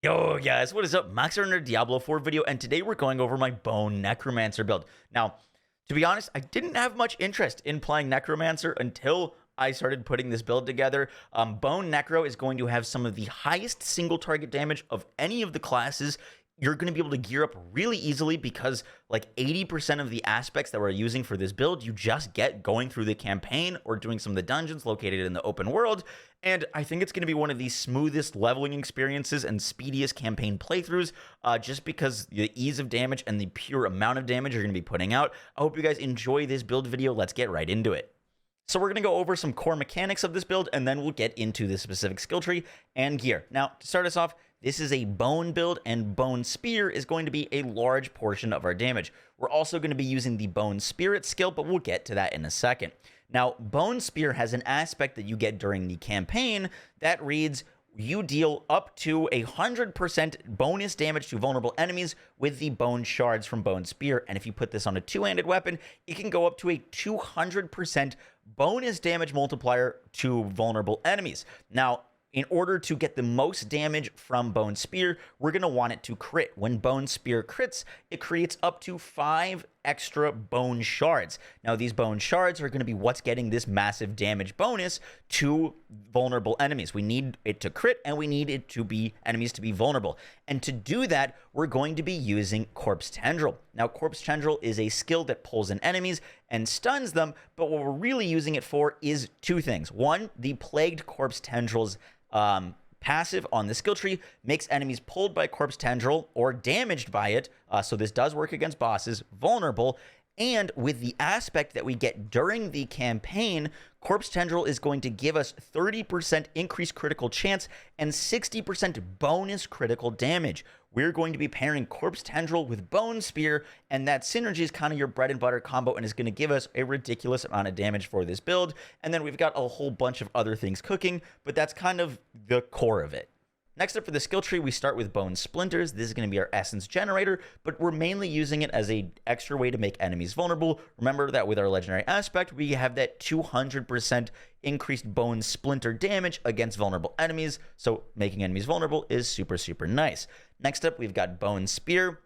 Yo guys, what is up? Max here in a Diablo 4 video, and today we're going over my Bone Necromancer build. Now, to be honest, I didn't have much interest in playing Necromancer until I started putting this build together. Bone Necro is going to have some of the highest single target damage of any of the classes. You're going to be able to gear up really easily because like 80% of the aspects that we're using for this build, you just get going through the campaign or doing some of the dungeons located in the open world. And I think it's going to be one of the smoothest leveling experiences and speediest campaign playthroughs just because the ease of damage and the pure amount of damage you're going to be putting out. I hope you guys enjoy this build video. Let's get right into it. So we're going to go over some core mechanics of this build, and then we'll get into the specific skill tree and gear. Now, to start us off, this is a bone build, and bone spear is going to be a large portion of our damage. We're also going to be using the bone spirit skill, but we'll get to that in a second. Now, bone spear has an aspect that you get during the campaign that reads, you deal up to 100% bonus damage to vulnerable enemies with the bone shards from bone spear. And if you put this on a two-handed weapon, it can go up to a 200% bonus damage multiplier to vulnerable enemies. Now, in order to get the most damage from Bone Spear, we're going to want it to crit. When Bone Spear crits, it creates up to 5 extra bone shards. Now, these bone shards are going to be what's getting this massive damage bonus to vulnerable enemies. We need it to crit, and we need it to be enemies to be vulnerable. And to do that, we're going to be using Corpse Tendril. Now, Corpse Tendril is a skill that pulls in enemies and stuns them, but what we're really using it for is two things. One, the Plagued Corpse Tendril's passive on the skill tree makes enemies pulled by Corpse Tendril or damaged by it, so this does work against bosses, vulnerable. And with the aspect that we get during the campaign, Corpse Tendril is going to give us 30% increased critical chance and 60% bonus critical damage. We're going to be pairing Corpse Tendril with Bone Spear, and that synergy is kind of your bread and butter combo and is going to give us a ridiculous amount of damage for this build. And then we've got a whole bunch of other things cooking, but that's kind of the core of it. Next up for the skill tree, we start with Bone Splinters. This is going to be our essence generator, but we're mainly using it as an extra way to make enemies vulnerable. Remember that with our legendary aspect, we have that 200% increased bone splinter damage against vulnerable enemies, so making enemies vulnerable is super, super nice. Next up, we've got Bone Spear,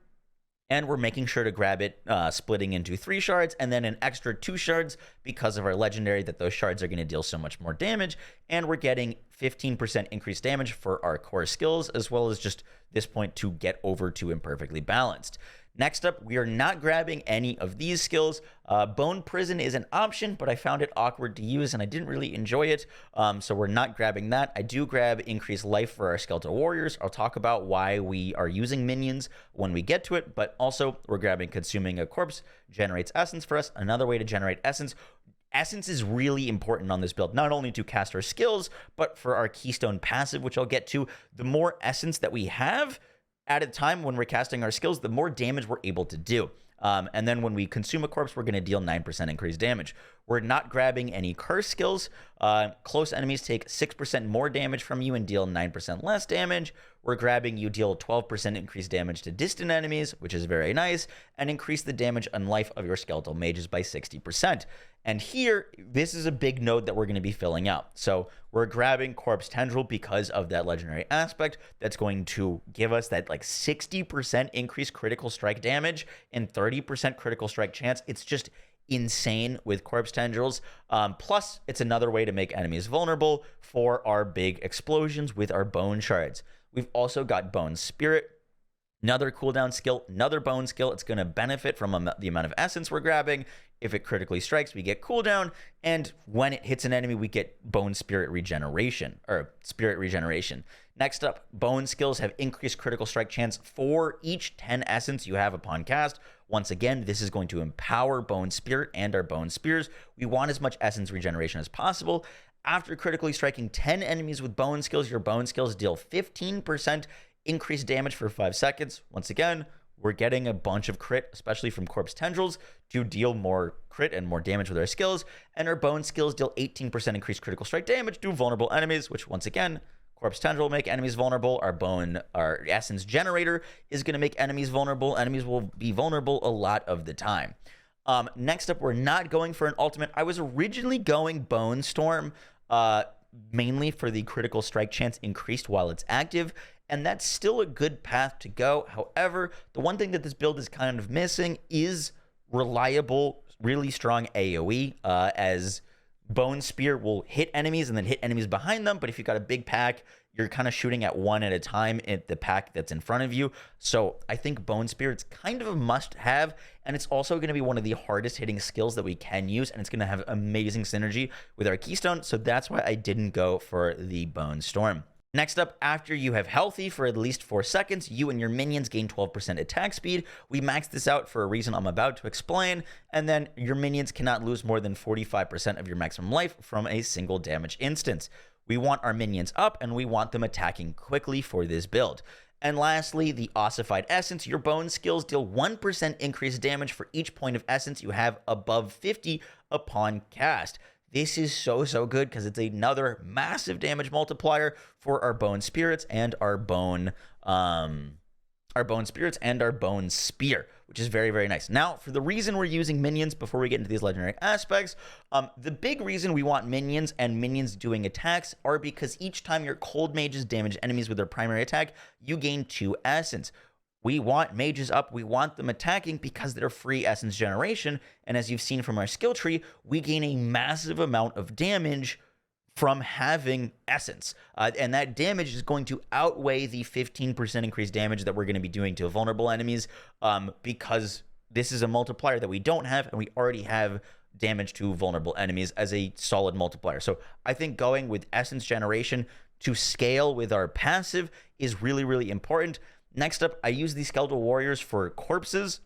and we're making sure to grab it, splitting into 3 shards, and then an extra 2 shards because of our legendary that those shards are going to deal so much more damage, and we're getting 15% increased damage for our core skills, as well as just this point to get over to imperfectly balanced. Next up, we are not grabbing any of these skills. Bone Prison is an option, but I found it awkward to use and I didn't really enjoy it, so we're not grabbing that. I do grab Increased Life for our Skeletal Warriors. I'll talk about why we are using minions when we get to it, but also we're grabbing Consuming a Corpse, generates Essence for us. Another way to generate Essence. Essence is really important on this build, not only to cast our skills, but for our Keystone passive, which I'll get to. The more Essence that we have at a time when we're casting our skills, the more damage we're able to do. And then when we consume a corpse, we're going to deal 9% increased damage. We're not grabbing any curse skills. Close enemies take 6% more damage from you and deal 9% less damage. We're grabbing you deal 12% increased damage to distant enemies, which is very nice, and increase the damage and life of your skeletal mages by 60%. And here, this is a big node that we're going to be filling out. So we're grabbing Corpse Tendril because of that legendary aspect that's going to give us that like 60% increased critical strike damage and 30% critical strike chance. It's just insane with Corpse Tendrils. Plus, it's another way to make enemies vulnerable for our big explosions with our bone shards. We've also got Bone Spirit. Another cooldown skill, another bone skill. It's going to benefit from the amount of essence we're grabbing. If it critically strikes, we get cooldown. And when it hits an enemy, we get Bone Spirit Regeneration, or Spirit Regeneration. Next up, bone skills have increased critical strike chance for each 10 essence you have upon cast. Once again, this is going to empower Bone Spirit and our Bone Spears. We want as much essence regeneration as possible. After critically striking 10 enemies with bone skills, your bone skills deal 15% increased damage for 5 seconds. Once again, we're getting a bunch of crit, especially from Corpse Tendrils, to deal more crit and more damage with our skills. And our bone skills deal 18% increased critical strike damage to vulnerable enemies, which once again, Corpse Tendril will make enemies vulnerable. Our essence generator is going to make enemies vulnerable. Enemies will be vulnerable a lot of the time. Next up, we're not going for an ultimate. I was originally going Bone Storm, mainly for the critical strike chance increased while it's active. and that's still a good path to go. However, the one thing that this build is kind of missing is reliable, really strong AoE, as Bone Spear will hit enemies and then hit enemies behind them. But if you've got a big pack, you're kind of shooting at one at a time at the pack that's in front of you. So I think Bone Spear, it's kind of a must-have, and it's also going to be one of the hardest hitting skills that we can use, and it's going to have amazing synergy with our Keystone. So that's why I didn't go for the Bone Storm. Next up, after you have healthy for at least 4 seconds, you and your minions gain 12% attack speed. We maxed this out for a reason I'm about to explain, and then your minions cannot lose more than 45% of your maximum life from a single damage instance. We want our minions up, and we want them attacking quickly for this build. And lastly, the Ossified Essence. Your bone skills deal 1% increased damage for each point of essence you have above 50 upon cast. This is so good because it's another massive damage multiplier for our bone spirits and our bone spear, which is very nice. Now, for the reason we're using minions before we get into these legendary aspects, the big reason we want minions and minions doing attacks are because each time your cold mages damage enemies with their primary attack, you gain 2 essence. We want mages up, we want them attacking because they're free essence generation, and as you've seen from our skill tree, we gain a massive amount of damage from having essence, and that damage is going to outweigh the 15% increased damage that we're going to be doing to vulnerable enemies, because this is a multiplier that we don't have, and we already have damage to vulnerable enemies as a solid multiplier. So I think going with essence generation to scale with our passive is really important. Next up, I use these skeletal warriors for corpses.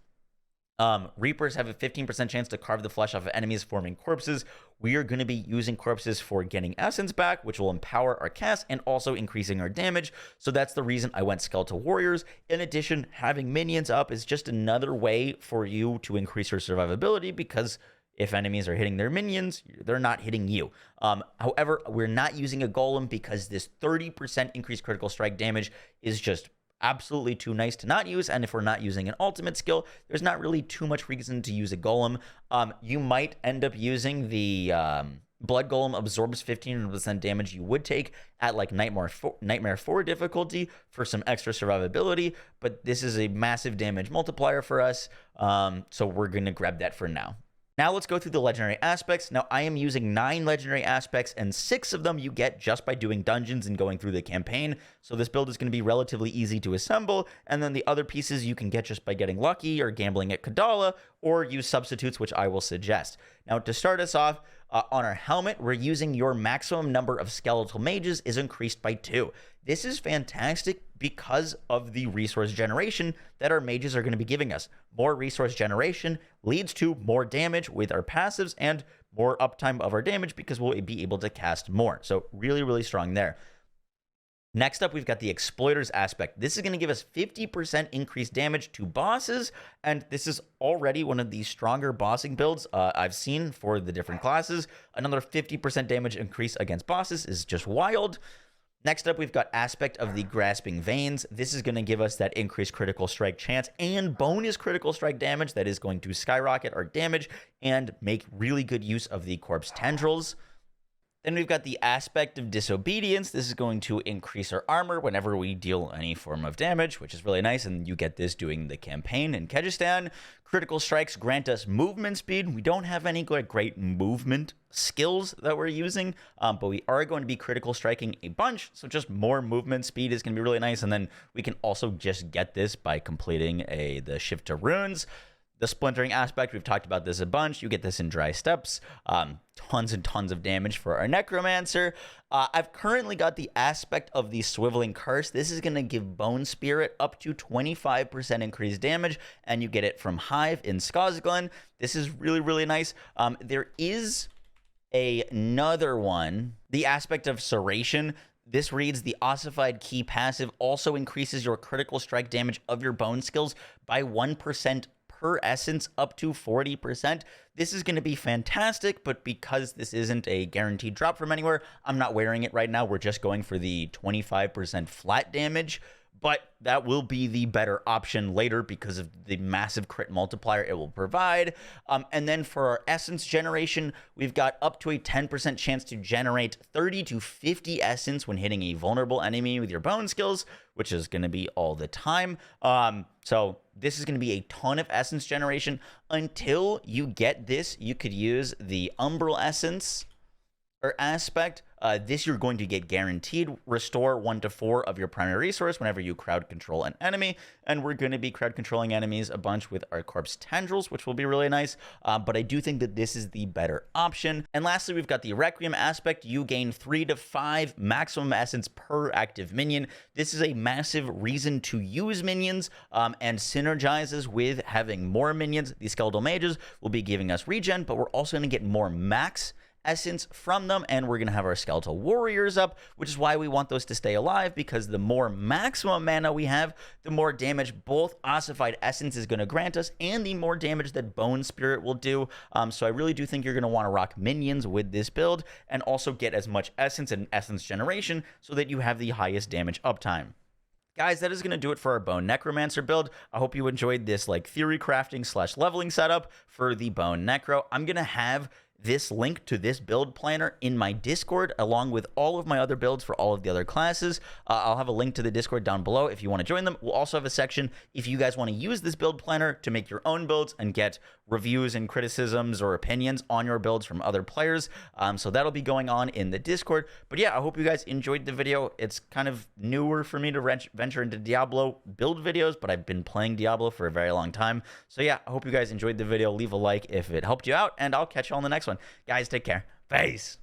Reapers have a 15% chance to carve the flesh off of enemies forming corpses. We are going to be using corpses for getting essence back, which will empower our cast and also increasing our damage. So that's the reason I went skeletal warriors. In addition, having minions up is just another way for you to increase your survivability, because if enemies are hitting their minions, they're not hitting you. However, we're not using a golem because this 30% increased critical strike damage is just absolutely too nice to not use, and if we're not using an ultimate skill, there's not really too much reason to use a golem. You might end up using the Blood Golem absorbs 15% damage you would take at like Nightmare 4 difficulty for some extra survivability, but this is a massive damage multiplier for us, so we're going to grab that for now. Now let's go through the legendary aspects. Now I am using 9 legendary aspects, and 6 of them you get just by doing dungeons and going through the campaign. So this build is going to be relatively easy to assemble, and then the other pieces you can get just by getting lucky or gambling at Kadala, or use substitutes, which I will suggest. Now to start us off, on our helmet, we're using your maximum number of skeletal mages is increased by 2. This is fantastic because of the resource generation that our mages are going to be giving us. More resource generation leads to more damage with our passives and more uptime of our damage because we'll be able to cast more. So really strong there. Next up, we've got the Exploiters aspect. This is going to give us 50% increased damage to bosses, and this is already one of the stronger bossing builds I've seen for the different classes. Another 50% damage increase against bosses is just wild. Next up, we've got Aspect of the Grasping Veins. This is going to give us that increased critical strike chance and bonus critical strike damage that is going to skyrocket our damage and make really good use of the Corpse Tendrils. Then we've got the Aspect of Disobedience. This is going to increase our armor whenever we deal any form of damage, which is really nice, and you get this doing the campaign in Kyrgyzstan. Critical strikes grant us movement speed. We don't have any great movement skills that we're using, but we are going to be critical striking a bunch, so just more movement speed is going to be really nice, and then we can also just get this by completing the Shift to Runes. The Splintering aspect, we've talked about this a bunch. You get this in Dry Steps. Tons and tons of damage for our Necromancer. I've currently got the Aspect of the Swiveling Curse. This is going to give Bone Spirit up to 25% increased damage, and you get it from Hive in Skazglen. This is really nice. There is another one, the Aspect of Serration. This reads, the Ossified Key passive also increases your critical strike damage of your bone skills by 1% per essence up to 40%. This is going to be fantastic, but because this isn't a guaranteed drop from anywhere, I'm not wearing it right now. We're just going for the 25% flat damage, but that will be the better option later because of the massive crit multiplier it will provide. And then for our essence generation, we've got up to a 10% chance to generate 30 to 50 essence when hitting a vulnerable enemy with your bone skills, which is going to be all the time. So this is going to be a ton of essence generation. Until you get this, you could use the Umbral Essence or aspect. This you're going to get guaranteed restore 1 to 4 of your primary resource whenever you crowd control an enemy, and we're going to be crowd controlling enemies a bunch with our corpse tendrils, which will be really nice. But I do think that this is the better option. And lastly, we've got the Requiem aspect. You gain 3 to 5 maximum essence per active minion. This is a massive reason to use minions, and synergizes with having more minions. The skeletal mages will be giving us regen, but we're also going to get more max essence from them, and we're going to have our skeletal warriors up, which is why we want those to stay alive, because the more maximum mana we have, the more damage both ossified essence is going to grant us and the more damage that bone spirit will do. So I really do think you're going to want to rock minions with this build and also get as much essence and essence generation so that you have the highest damage uptime. Guys, that is going to do it for our Bone Necromancer build. I hope you enjoyed this like theory crafting / leveling setup for the Bone Necro. I'm going to have this link to this build planner in my Discord, along with all of my other builds for all of the other classes. I'll have a link to the Discord down below if you want to join them. We'll also have a section if you guys want to use this build planner to make your own builds and get reviews and criticisms or opinions on your builds from other players. So that'll be going on in the Discord. But yeah, I hope you guys enjoyed the video. It's kind of newer for me to venture into Diablo build videos, but I've been playing Diablo for a very long time. So yeah, I hope you guys enjoyed the video. Leave a like if it helped you out, and I'll catch you on the next one. Guys, take care. Peace.